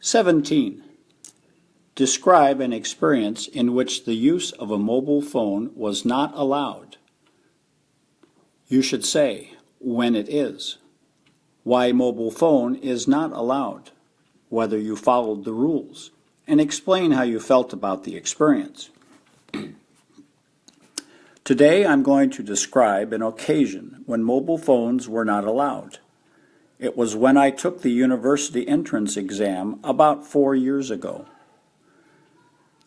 17. Describe an experience in which the use of a mobile phone was not allowed. You should say when it is, why mobile phone is not allowed, whether you followed the rules, and explain how you felt about the experience. Today I'm going to describe an occasion when mobile phones were not allowed. It was when I took the university entrance exam about 4 years ago.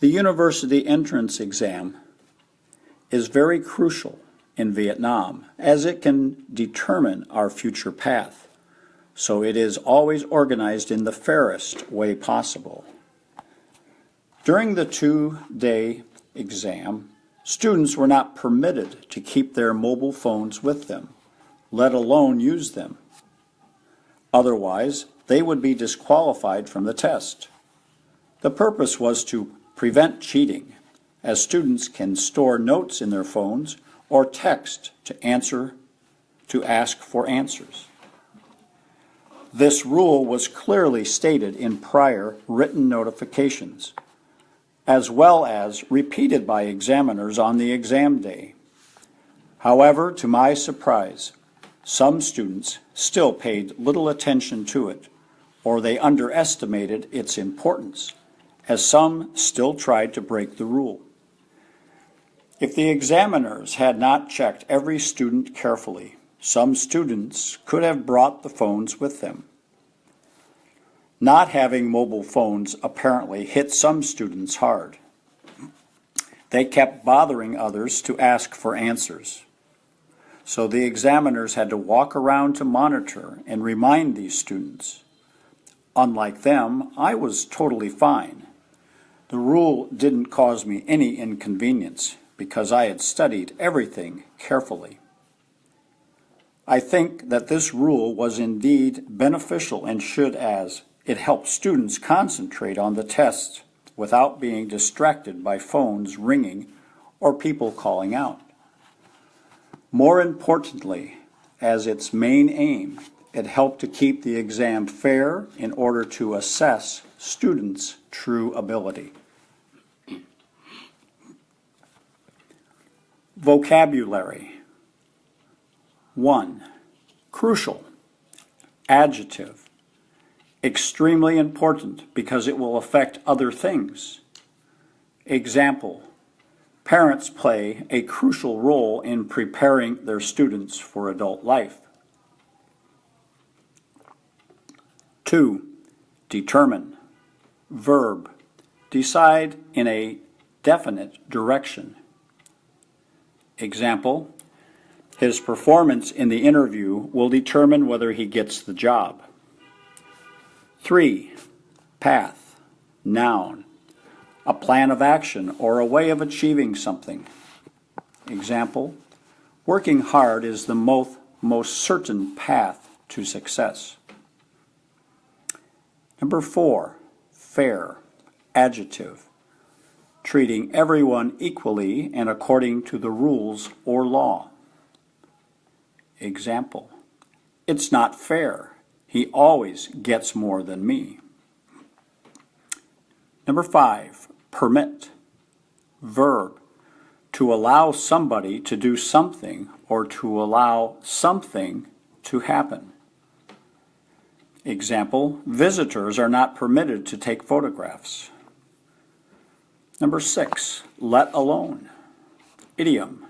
The university entrance exam is very crucial in Vietnam as it can determine our future path, so it is always organized in the fairest way possible. During the 2-day exam, students were not permitted to keep their mobile phones with them, let alone use them. Otherwise, they would be disqualified from the test. The purpose was to prevent cheating, as students can store notes in their phones or text to ask for answers. This rule was clearly stated in prior written notifications, as well as repeated by examiners on the exam day. However, to my surprise, some students still paid little attention to it, or they underestimated its importance, as some still tried to break the rule. If the examiners had not checked every student carefully, some students could have brought the phones with them. Not having mobile phones apparently hit some students hard. They kept bothering others to ask for answers. So the examiners had to walk around to monitor and remind these students. Unlike them, I was totally fine. The rule didn't cause me any inconvenience because I had studied everything carefully. I think that this rule was indeed beneficial and should, as it helped students concentrate on the test without being distracted by phones ringing or people calling out. More importantly, as its main aim, it helped to keep the exam fair in order to assess students' true ability. Vocabulary. 1. Crucial. Adjective. Extremely important because it will affect other things. Example. Parents play a crucial role in preparing their students for adult life. 2. Determine. Verb. Decide in a definite direction. Example. His performance in the interview will determine whether he gets the job. 3. Path. Noun. A plan of action or a way of achieving something. Example. Working hard is the most certain path to success. Number 4. Fair. Adjective. Treating everyone equally and according to the rules or law. Example. It's not fair. He always gets more than me. Number 5. Permit. Verb. To allow somebody to do something or to allow something to happen. Example. Visitors are not permitted to take photographs. Number 6. Let alone. Idiom.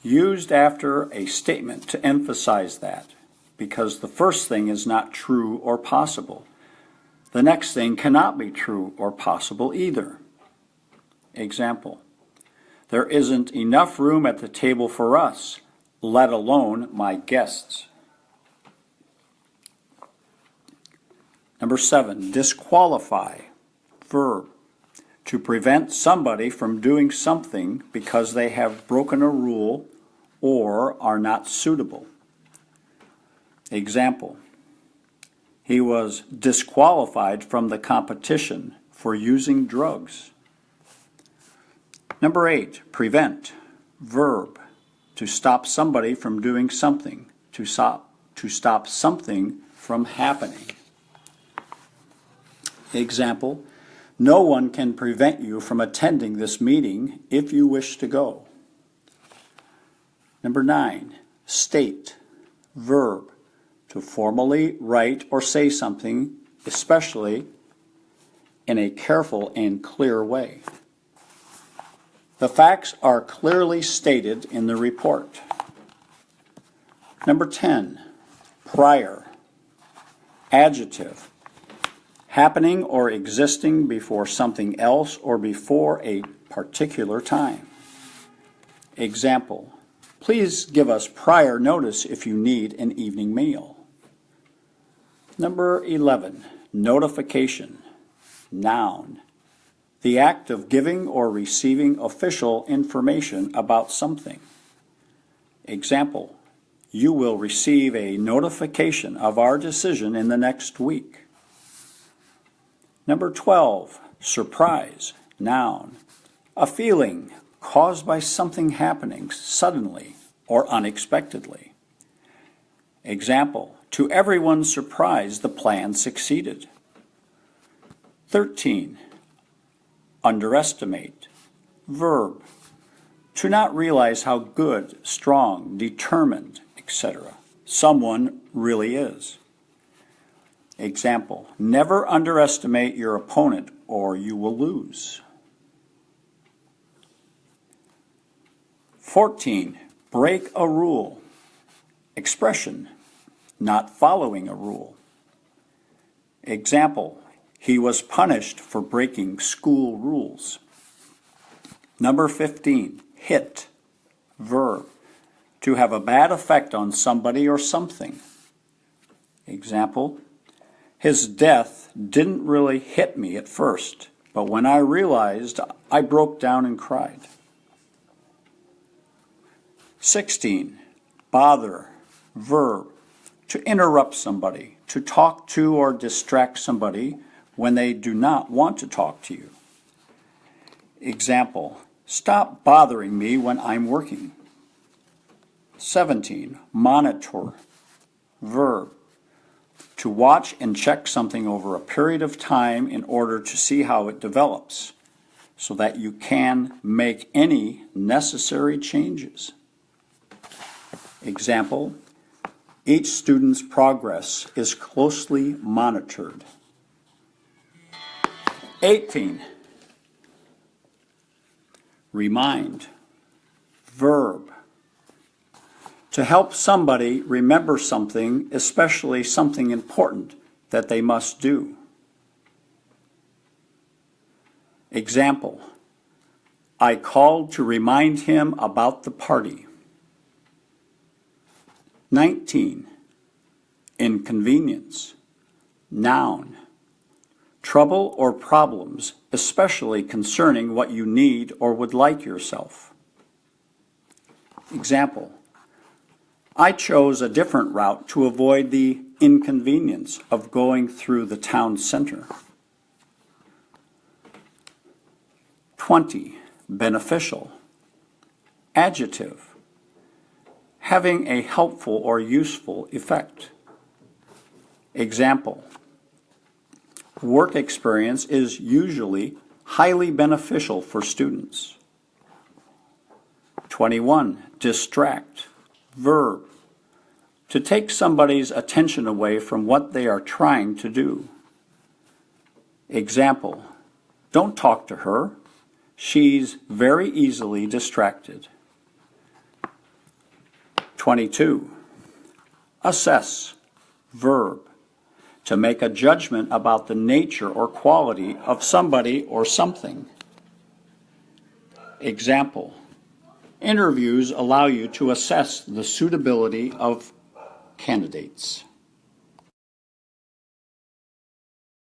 Used after a statement to emphasize that, because the first thing is not true or possible. The next thing cannot be true or possible either. Example. There isn't enough room at the table for us, let alone my guests. Number 7. Disqualify. Verb. To prevent somebody from doing something because they have broken a rule or are not suitable. Example. He was disqualified from the competition for using drugs. Number 8. Prevent. Verb. To stop somebody from doing something. To stop something from happening. Example, no one can prevent you from attending this meeting if you wish to go. Number 9, state, verb, to formally write or say something, especially in a careful and clear way. The facts are clearly stated in the report. Number 10, prior, adjective, happening or existing before something else or before a particular time. Example, please give us prior notice if you need an evening meal. Number 11, notification, noun, the act of giving or receiving official information about something. Example, you will receive a notification of our decision in the next week. Number 12, surprise, noun, a feeling caused by something happening suddenly or unexpectedly. Example, to everyone's surprise, the plan succeeded. 13, underestimate, verb, to not realize how good, strong, determined, etc. someone really is. Example, never underestimate your opponent or you will lose. 14, break a rule. Expression, not following a rule. Example, he was punished for breaking school rules. Number 15, hit, verb, to have a bad effect on somebody or something. Example, his death didn't really hit me at first, but when I realized, I broke down and cried. 16, bother, verb, to interrupt somebody, to talk to or distract somebody when they do not want to talk to you. Example, stop bothering me when I'm working. 17, monitor, verb, to watch and check something over a period of time in order to see how it develops, so that you can make any necessary changes. Example, each student's progress is closely monitored. 18, remind, verb, to help somebody remember something, especially something important that they must do. Example, I called to remind him about the party. 19, inconvenience, noun, trouble or problems, especially concerning what you need or would like yourself. Example, I chose a different route to avoid the inconvenience of going through the town center. 20, beneficial, adjective, having a helpful or useful effect. Example, work experience is usually highly beneficial for students. 21, distract, verb, to take somebody's attention away from what they are trying to do. Example, don't talk to her. She's very easily distracted. 22, assess, verb, to make a judgment about the nature or quality of somebody or something. Example, interviews allow you to assess the suitability of candidates.